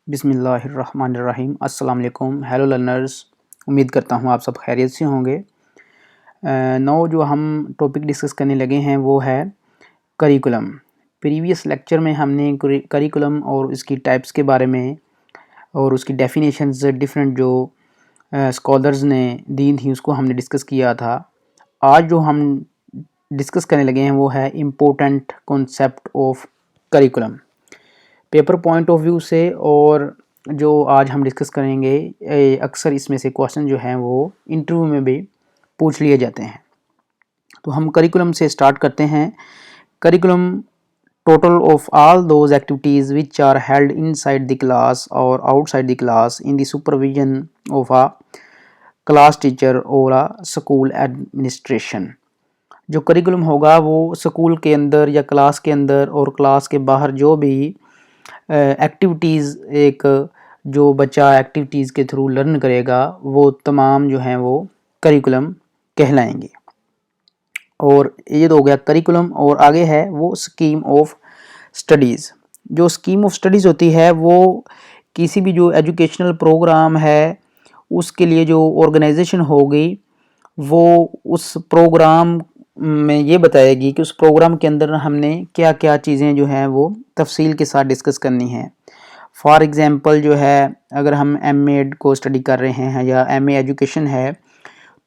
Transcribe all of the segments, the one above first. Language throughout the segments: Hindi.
बिस्मिल्लाहिर्रहमानिर्रहीम। अस्सलाम वालेकुम। हेलो लर्नर्स, उम्मीद करता हूँ आप सब खैरियत से होंगे। नौ जो हम टॉपिक डिस्कस करने लगे हैं वो है करिकुलम। प्रीवियस लेक्चर में हमने करिकुलम और इसकी टाइप्स के बारे में और उसकी डेफिनेशंस डिफरेंट जो स्कॉलर्स ने दी थी उसको हमने डिस्कस किया था। आज जो हम डिस्कस करने लगे हैं वो है important concept of curriculum paper point of view से। और जो आज हम डिस्कस करेंगे अक्सर इसमें से क्वेश्चन जो हैं वो इंटरव्यू में भी पूछ लिए जाते हैं। तो हम करिकुलम से स्टार्ट करते हैं। Curriculum total of all those activities which are held inside the class और outside the class in the supervision of a class teacher और अ स्कूल एडमिनिस्ट्रेशन। जो करिकुलम होगा वो स्कूल के अंदर या क्लास के अंदर और क्लास के बाहर जो भी एक्टिविटीज़ एक जो बच्चा एक्टिविटीज़ के थ्रू लर्न करेगा वो तमाम जो हैं वो करिकुलम कहलाएंगे। और ये तो हो गया करिकुलम। और आगे है वो स्कीम ऑफ स्टडीज़। जो स्कीम ऑफ स्टडीज़ होती है वो किसी भी जो एजुकेशनल प्रोग्राम है उसके लिए जो ऑर्गेनाइजेशन होगी वो उस प्रोग्राम में ये बताएगी कि उस प्रोग्राम के अंदर हमने क्या क्या चीज़ें जो हैं वो तफसील के साथ डिस्कस करनी है। फॉर एग्ज़ाम्पल जो है अगर हम एमएड को स्टडी कर रहे हैं या एमए एजुकेशन है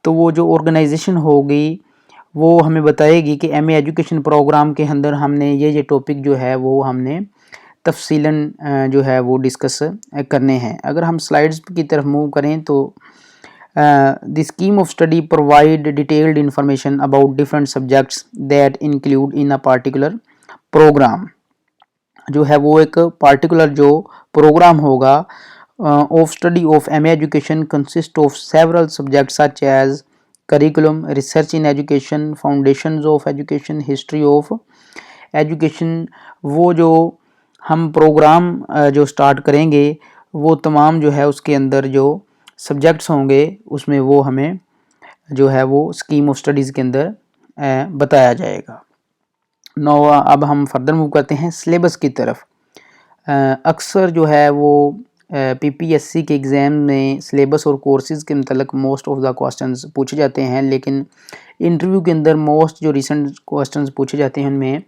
तो वो जो ऑर्गेनाइजेशन होगी वो हमें बताएगी कि एमए एजुकेशन प्रोग्राम के अंदर हमने ये टॉपिक जो है वो हमने तफसीलन जो है वो डिस्कस करने हैं। अगर हम स्लाइड्स की तरफ मूव करें तो the scheme of study provide detailed information about different subjects that include in a particular program। जो है वो एक particular जो program होगा of study of MA education consist of several subjects such as curriculum, research in education, foundations of education, history of education। वो जो हम प्रोग्राम जो स्टार्ट करेंगे वो तमाम जो है उसके अंदर जो सब्जेक्ट्स होंगे उसमें वो हमें जो है वो स्कीम ऑफ स्टडीज़ के अंदर बताया जाएगा। नौ अब हम फर्दर मूव करते हैं सिलेबस की तरफ। अक्सर जो है वो पीपीएससी के एग्ज़ाम में सिलेबस और कोर्सेज़ के मतलब मोस्ट ऑफ द क्वेश्चंस पूछे जाते हैं, लेकिन इंटरव्यू के अंदर मोस्ट जो रिसेंट क्वेश्चंस पूछे जाते हैं उनमें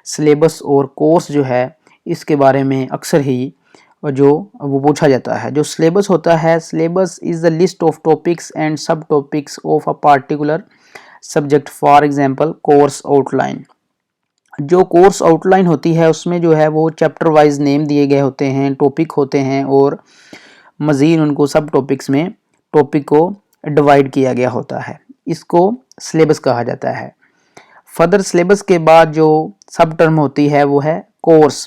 सिलेबस और कोर्स जो है इसके बारे में अक्सर ही जो वो पूछा जाता है। जो सिलेबस होता है, syllabus is the list of topics and subtopics of a particular subject. For example course outline. जो कोर्स आउटलाइन होती है उसमें जो है वो चैप्टर वाइज नेम दिए गए होते हैं, टॉपिक होते हैं और मज़ीद उनको सब टॉपिक्स में टॉपिक को डिवाइड किया गया होता है। इसको सिलेबस कहा जाता है। फर्दर सिलेबस के बाद जो सब टर्म होती है वो है कोर्स।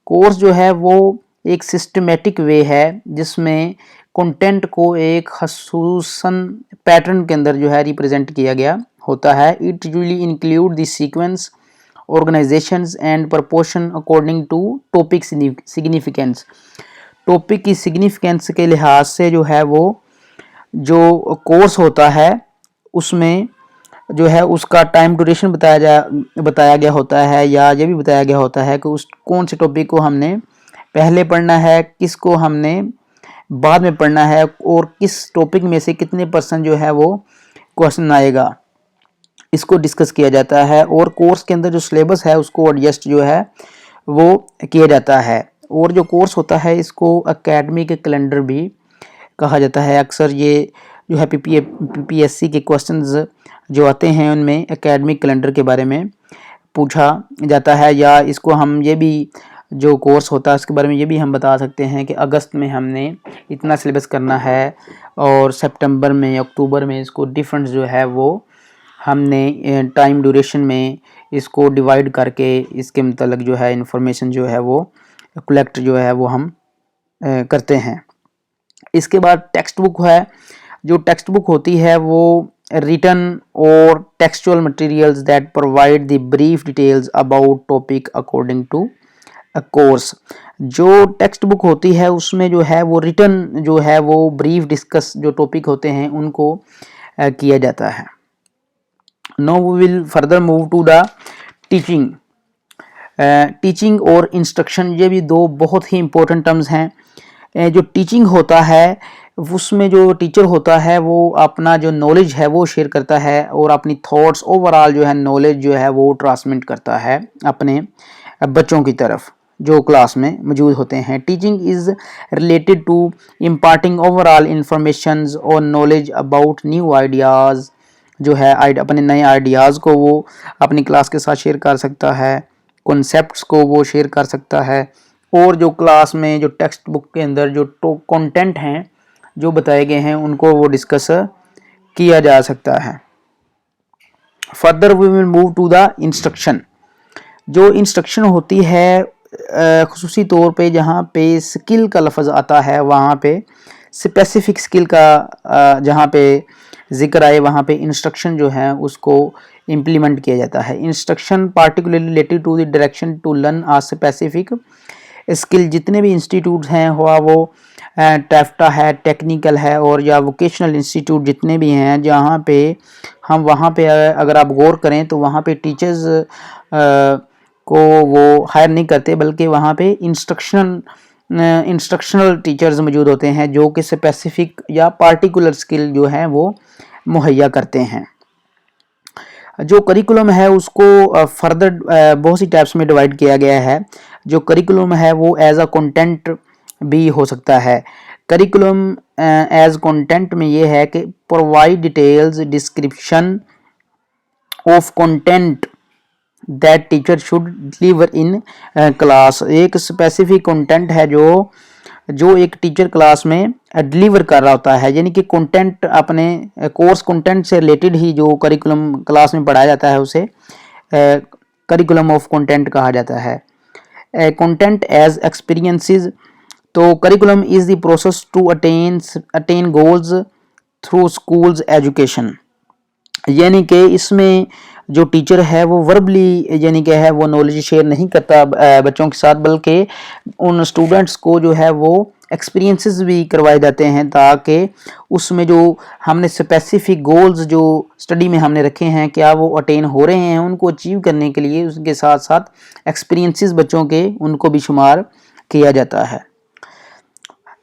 कोर्स जो है वो एक सिस्टमेटिक वे है जिसमें कंटेंट को एक खसूसन पैटर्न के अंदर जो है रिप्रेजेंट किया गया होता है। It usually include the sequence, organisations and proportion according to topic significance. Topic की सिग्निफिकेंस के लिहाज से जो है वो जो कोर्स होता है उसमें जो है उसका टाइम ड्यूरेशन बताया गया होता है, या ये भी बताया गया होता है कि उस कौन से टॉपिक को हमने पहले पढ़ना है, किसको हमने बाद में पढ़ना है और किस टॉपिक में से कितने % जो है वो क्वेश्चन आएगा, इसको डिस्कस किया जाता है। और कोर्स के अंदर जो सिलेबस है उसको एडजस्ट जो है वो किया जाता है। और जो कोर्स होता है इसको एकेडमिक कैलेंडर भी कहा जाता है। अक्सर ये जो है पीपीएससी के क्वेश्चंस जो आते हैं उनमें एकेडमिक कैलेंडर के बारे में पूछा जाता है, या इसको हम ये भी जो कोर्स होता है उसके बारे में ये भी हम बता सकते हैं कि अगस्त में हमने इतना सिलेबस करना है और सितंबर में अक्टूबर में इसको डिफरेंट जो है वो हमने टाइम ड्यूरेशन में इसको डिवाइड करके इसके मतलब जो है इंफॉर्मेशन जो है वो कलेक्ट जो है वो हम करते हैं। इसके बाद टेक्स्ट बुक है। जो टेक्स्ट बुक होती है वो रिटन और textual materials that provide the brief details about topic according to a course. जो टेक्स्ट बुक होती है उसमें जो है वो रिटन जो है वो ब्रीफ डिस्कस जो टॉपिक होते हैं उनको किया जाता है। Now we will further move to the teaching. Teaching और इंस्ट्रक्शन, ये भी दो बहुत ही इंपॉर्टेंट टर्म्स हैं। जो टीचिंग होता है उसमें जो टीचर होता है वो अपना जो नॉलेज है वो शेयर करता है और अपनी थॉट्स ओवरऑल जो है नॉलेज जो है वो ट्रांसमिट करता है अपने बच्चों की तरफ जो क्लास में मौजूद होते हैं। Teaching is related to imparting overall information और नॉलेज अबाउट न्यू आइडियाज़, जो है अपने नए आइडियाज़ को वो अपनी क्लास के साथ शेयर कर सकता है, कॉन्सेप्ट्स को वो शेयर कर सकता है, और जो क्लास में जो टेक्स्ट बुक के अंदर जो कंटेंट हैं जो बताए गए हैं उनको वो डिस्कस किया जा सकता है। Further we will move to the instruction. जो इंस्ट्रक्शन होती है खुसूसी तौर पे जहाँ पे स्किल का लफ्ज़ आता है वहाँ पे स्पेसिफिक स्किल का जहाँ पे जिक्र आए वहाँ पे इंस्ट्रक्शन जो है उसको इम्प्लीमेंट किया जाता है। Instruction particularly related to the direction to learn a specific skill. जितने भी इंस्टीट्यूट्स हैं हुआ वो टेफ्टा है, टेक्निकल है और या वोकेशनल इंस्टीट्यूट जितने भी हैं जहाँ पे हम वहाँ पे अगर आप गौर करें तो वहाँ पे टीचर्स को वो हायर नहीं करते बल्कि वहाँ पे इंस्ट्रक्शनल टीचर्स मौजूद होते हैं जो कि स्पेसिफिक या पार्टिकुलर स्किल जो है वो मुहैया करते हैं। जो करिकुलम है उसको फर्दर बहुत सी टाइप्स में डिवाइड किया गया है। जो करिकुलम है वो एज अ कंटेंट भी हो सकता है। करिकुलम एज कंटेंट में ये है कि provide details description of content that teacher should deliver in class. एक स्पेसिफिक कंटेंट है जो एक टीचर क्लास में डिलीवर कर रहा होता है, यानी कि कंटेंट अपने कोर्स कंटेंट से रिलेटेड ही जो करिकुलम क्लास में पढ़ाया जाता है उसे करिकुलम ऑफ कंटेंट कहा जाता है। Content as experiences. तो curriculum is the process to attain goals through schools education, यानी कि इसमें जो टीचर है वो वर्बली यानी कि है वो नॉलेज शेयर नहीं करता बच्चों के साथ, बल्कि उन स्टूडेंट्स को जो है वो एक्सपीरियंसेस भी करवाए जाते हैं ताकि उसमें जो हमने स्पेसिफिक गोल्स जो स्टडी में हमने रखे हैं क्या वो अटेन हो रहे हैं, उनको अचीव करने के लिए उसके साथ साथ एक्सपीरियंसेस बच्चों के उनको भी शुमार किया जाता है।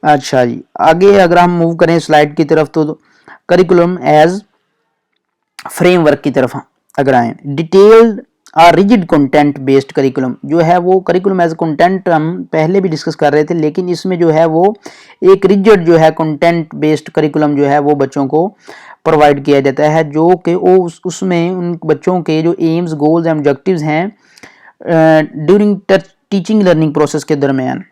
अच्छा जी, आगे अगर हम मूव करें स्लाइड की तरफ तो करिकुलम एज फ्रेमवर्क की तरफ अगर आए, डिटेल्ड और रिजिड कंटेंट बेस्ड करिकुलम जो है वो करिकुलम एज कंटेंट हम पहले भी डिस्कस कर रहे थे, लेकिन इसमें जो है वो एक रिजिड जो है कंटेंट बेस्ड करिकुलम जो है वो बच्चों को प्रोवाइड किया जाता है, जो कि वो उसमें उन बच्चों के जो एम्स गोल्स एंड ऑब्जेक्टिव्स हैं ड्यूरिंग टीचिंग लर्निंग प्रोसेस के दरमियान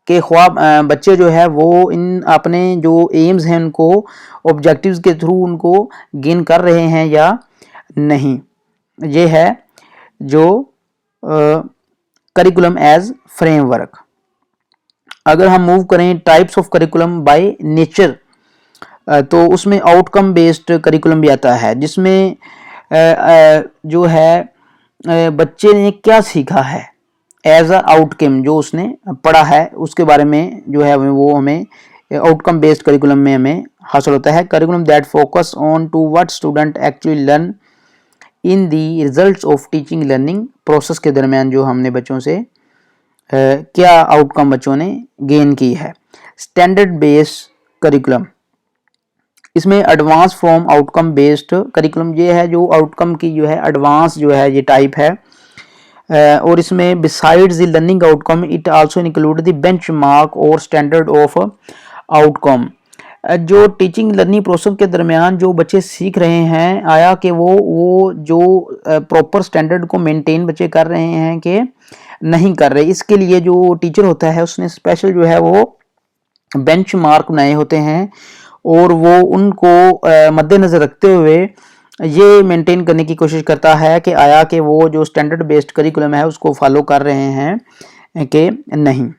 के ख्वाब बच्चे जो है वो इन अपने जो एम्स हैं उनको ऑब्जेक्टिव्स के थ्रू उनको गेन कर रहे हैं या नहीं। ये है जो करिकुलम एज फ्रेमवर्क। अगर हम मूव करें types of curriculum by nature तो उसमें आउटकम बेस्ड करिकुलम भी आता है, जिसमें जो है बच्चे ने क्या सीखा है एज अ आउटकम जो उसने पढ़ा है उसके बारे में जो है वो हमें आउटकम बेस्ड करिकुलम में हमें हासिल होता है। Curriculum that focus on to what student actually learn in the results of teaching learning process के दरमियान जो हमने बच्चों से क्या आउटकम बच्चों ने गेन की है। स्टैंडर्ड बेस्ड करिकुलम, इसमें advance from outcome based curriculum ये है जो आउटकम की जो है एडवांस जो है ये टाइप है, और इसमें besides the learning outcome it also include the benchmark और स्टैंडर्ड ऑफ आउटकम। जो टीचिंग लर्निंग प्रोसेस के दरमियान जो बच्चे सीख रहे हैं आया कि वो जो प्रॉपर स्टैंडर्ड को मेंटेन बच्चे कर रहे हैं कि नहीं कर रहे, इसके लिए जो टीचर होता है उसने स्पेशल जो है वो बेंचमार्क बनाए होते हैं और वो उनको मद्देनज़र रखते हुए ये मेंटेन करने की कोशिश करता है कि आया कि वो जो स्टैंडर्ड बेस्ड करिकुलम है उसको फॉलो कर रहे हैं कि नहीं।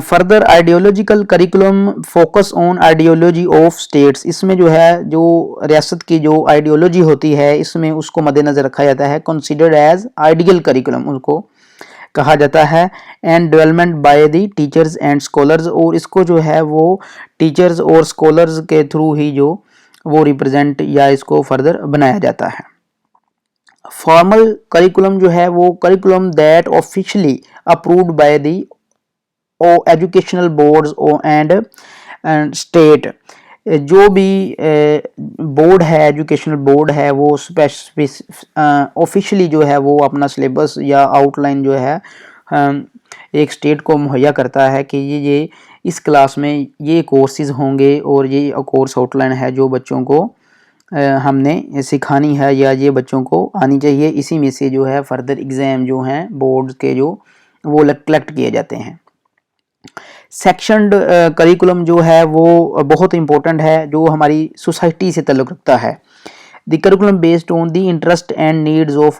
Further ideological curriculum focus on ideology of states, इसमें जो है जो रियासत की जो आइडियोलॉजी होती है इसमें उसको मद्देनज़र रखा जाता है। कंसिडर्ड एज आइडियल करिकुलम उनको कहा जाता है। And development by the teachers and scholars, और इसको जो है वो टीचर्स और स्कॉलर्स के थ्रू ही जो वो रिप्रेजेंट या इसको फर्दर बनाया जाता है। फॉर्मल करिकुलम जो है वो curriculum that officially approved by the educational boards and state, जो भी बोर्ड है, एजुकेशनल बोर्ड है, वो ऑफिशियली जो है वो अपना सिलेबस या आउटलाइन जो है एक स्टेट को मुहैया करता है कि ये इस क्लास में ये कोर्सेज होंगे और ये कोर्स आउटलाइन है जो बच्चों को हमने सिखानी है या ये बच्चों को आनी चाहिए। इसी में से जो है फर्दर एग्ज़ाम जो हैं बोर्ड के जो वो कलेक्ट किए जाते हैं। सेक्शनड करिकुलम जो है वो बहुत इंपॉर्टेंट है, जो हमारी सोसाइटी से ताल्लुक़ रखता है। The curriculum based on the interest and needs of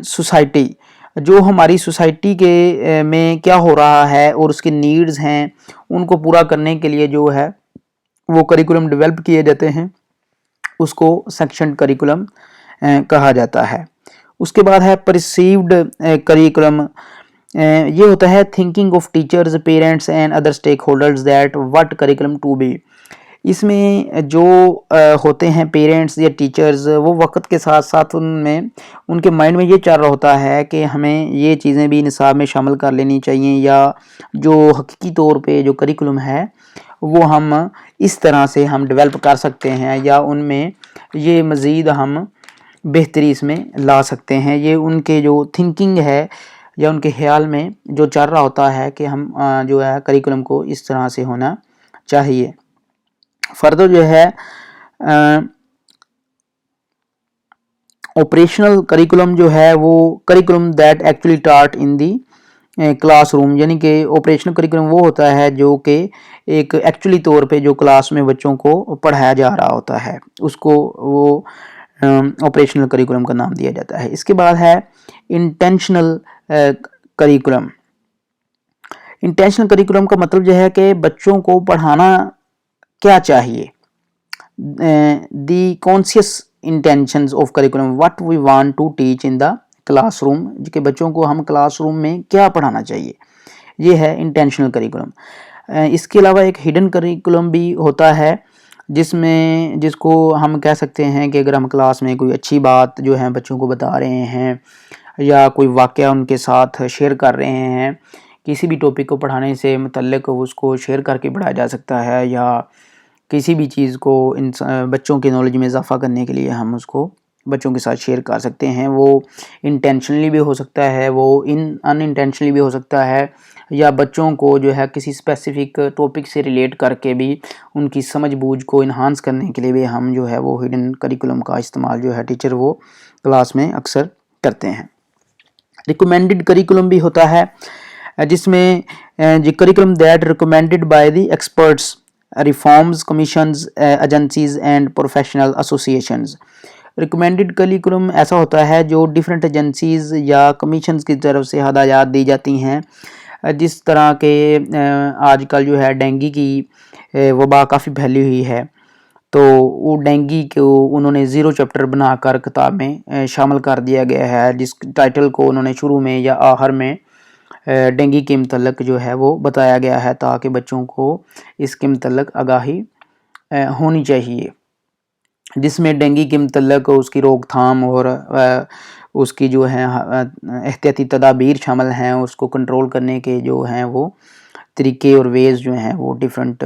society, जो हमारी सोसाइटी के में क्या हो रहा है और उसके नीड्स हैं उनको पूरा करने के लिए जो है वो करिकुलम डेवलप किए जाते हैं, उसको सेक्शन करिकुलम कहा जाता है। उसके बाद है परसीव्ड करिकुलम, ये होता है thinking of teachers, parents and other stakeholders that what curriculum to be. इसमें जो होते हैं पेरेंट्स या टीचर्स, वो वक्त के साथ साथ उनमें उनके माइंड में ये चल रहा होता है कि हमें ये चीज़ें भी निसाब में शामिल कर लेनी चाहिए, या जो हकीकी तौर पे जो करिकुलम है वो हम इस तरह से हम डेवलप कर सकते हैं, या उनमें ये मज़ीद हम बेहतरी इसमें ला सकते हैं। ये उनके जो थिंकिंग है या उनके ख्याल में जो चल रहा होता है कि हम जो है करिकुलम को इस तरह से होना चाहिए। फर्दर जो है ऑपरेशनल करिकुलम जो है वो करिकुलम दैट एक्चुअली टाट इन दी क्लासरूम, यानी कि ऑपरेशनल करिकुलम वो होता है जो कि एक एक्चुअली तौर पे जो क्लास में बच्चों को पढ़ाया जा रहा होता है, उसको वो ऑपरेशनल करिकुलम का नाम दिया जाता है। इसके बाद है इंटेंशनल करिकुलम। इंटेंशनल करिकुलम का मतलब जो है कि बच्चों को पढ़ाना क्या चाहिए, the conscious intentions of curriculum, what we want to teach in the classroom, कि बच्चों को हम क्लासरूम में क्या पढ़ाना चाहिए, ये है इंटेंशनल करिकुलम। इसके अलावा एक हिडन करिकुलम भी होता है, जिसको हम कह सकते हैं कि अगर हम क्लास में कोई अच्छी बात जो है बच्चों को बता रहे हैं या कोई वाक़या उनके साथ शेयर कर रहे हैं, किसी भी टॉपिक को पढ़ाने से मुतल्लिक़ उसको शेयर करके पढ़ाया जा सकता है, या किसी भी चीज़ को बच्चों के नॉलेज में इजाफ़ा करने के लिए हम उसको बच्चों के साथ शेयर कर सकते हैं। वो इंटेंशनली भी हो सकता है, वो अनइंटेंशनली भी हो सकता है, या बच्चों को जो है किसी स्पेसिफिक टॉपिक से रिलेट करके भी उनकी समझ बूझ को इन्हांस करने के लिए भी हम जो है वो हिडन करिकुलम का इस्तेमाल जो है टीचर वो क्लास में अक्सर करते हैं। रिकमेंडेड करिकुलम भी होता है, जिसमें curriculum that recommended by the experts, reforms, commissions, agencies and professional associations. Recommended curriculum ऐसा होता है जो डिफरेंट एजेंसीज़ या कमीशंस की तरफ से हदायत दी जाती हैं। जिस तरह के आजकल जो है डेंगू की वबा काफ़ी फैली हुई है, तो वो डेंगू को उन्होंने ज़ीरो चैप्टर बनाकर किताब में शामिल कर दिया गया है, जिस टाइटल को उन्होंने शुरू में या आखिर में डेंगू के मतलब जो है वो बताया गया है, ताकि बच्चों को इसके मतलब आगाही होनी चाहिए, जिसमें डेंगू के मतलब उसकी रोकथाम और उसकी जो है एहतियाती तदाबीर शामिल हैं, उसको कंट्रोल करने के जो हैं वो तरीके और वेज़ जो हैं वो डिफरेंट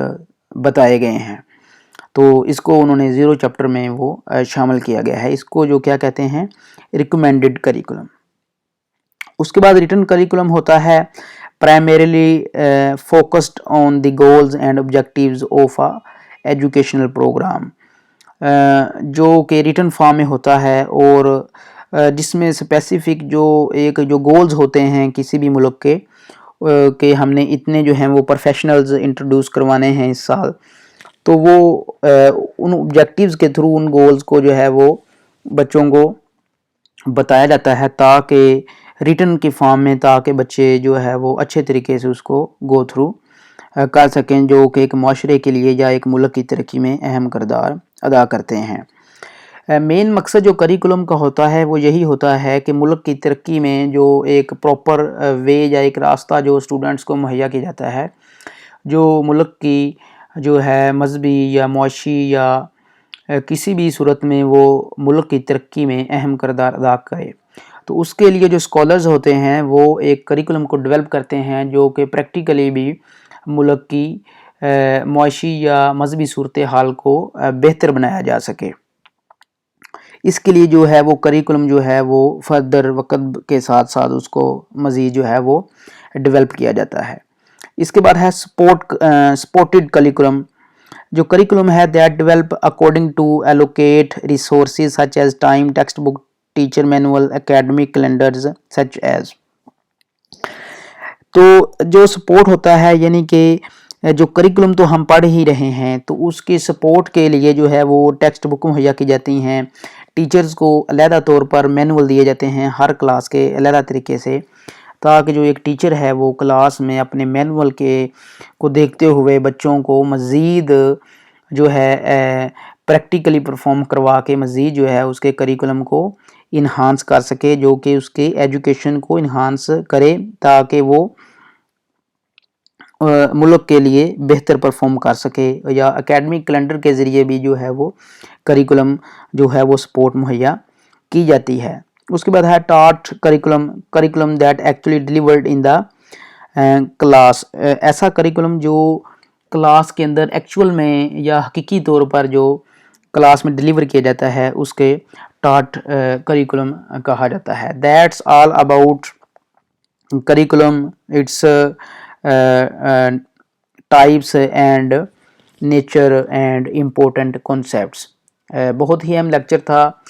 बताए गए हैं। तो इसको उन्होंने ज़ीरो चैप्टर में वो शामिल किया गया है। इसको जो क्या कहते हैं, रिकमेंडेड करिकुलम। उसके बाद रिटन करिकुलम होता है, primarily focused on the goals and objectives of a educational programme, जो कि रिटन फॉर्म में होता है, और जिसमें स्पेसिफिक जो गोल्स होते हैं किसी भी मुल्क के हमने इतने जो हैं वो प्रोफेशनल्स इंट्रोड्यूस करवाने हैं इस साल, तो वो उन ऑब्जेक्टिव्स के थ्रू उन गोल्स को जो है वो बच्चों को बताया जाता है, ताकि रिटन के फॉर्म में, ताकि बच्चे जो है वो अच्छे तरीके से उसको गो थ्रू कर सकें, जो कि एक माशरे के लिए या एक मुल्क की तरक्की में अहम किरदार अदा करते हैं। मेन मकसद जो करिकुलम का होता है वो यही होता है कि मुल्क की तरक्की में जो एक प्रॉपर वे या एक रास्ता जो स्टूडेंट्स को मुहैया किया जाता है, जो मुल्क की जो है मजहबी या मुआशी या किसी भी सूरत में वो मुल्क की तरक्की में अहम किरदार अदा करे। तो उसके लिए जो स्कॉलर्स होते हैं वो एक करिकुलम को डेवलप करते हैं जो कि प्रैक्टिकली भी मुल्क की मुआशी या मजहबी सूरत हाल को बेहतर बनाया जा सके। इसके लिए जो है वो करिकुलम जो है वो फर्दर वक्त के साथ साथ उसको मज़ीद जो है वो डेवलप किया जाता है। इसके बाद है सपोर्टेड करिकुलम। जो करिकुलम है that develop according to allocate resources such as time, text book, teacher manual, academic calendars such as. तो जो सपोर्ट होता है यानी कि जो करिकुलम तो हम पढ़ ही रहे हैं तो उसके सपोर्ट के लिए जो है वो टेक्स्ट बुक मुहैया की जाती हैं, टीचर्स को अलहदा तौर पर मैनुअल दिए जाते हैं हर क्लास के अलहदा तरीके से, ताकि जो एक टीचर है वो क्लास में अपने मैनुअल को देखते हुए बच्चों को मज़ीद जो है प्रैक्टिकली परफॉर्म करवा के मज़ीद जो है उसके करिकुलम को इन्हांस कर सके, जो कि उसके एजुकेशन को इन्हांस करे ताकि वो मुल्क के लिए बेहतर परफॉर्म कर सके। या एकेडमिक कैलेंडर के ज़रिए भी जो है वो करिकुलम जो है वो सपोर्ट मुहैया की जाती है। उसके बाद है taught curriculum that actually delivered in the class. ऐसा करिकुलम जो क्लास के अंदर एक्चुअल में या हकीकी तौर पर जो क्लास में डिलीवर किया जाता है उसके टॉट करिकुलम कहा जाता है। That's all about curriculum, its types and nature and important concepts. बहुत ही अहम लेक्चर था।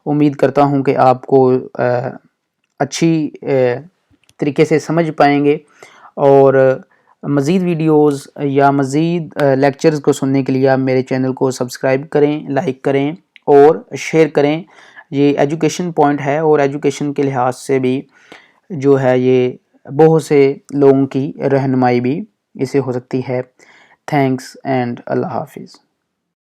उम्मीद करता हूँ कि आपको अच्छी तरीके से समझ पाएंगे और मज़ीद वीडियोस या मज़ीद लेक्चर्स को सुनने के लिए आप मेरे चैनल को सब्सक्राइब करें, लाइक करें और शेयर करें। ये एजुकेशन पॉइंट है और एजुकेशन के लिहाज से भी जो है ये बहुत से लोगों की रहनुमाई भी इसे हो सकती है। थैंक्स एंड अल्लाह हाफिज़।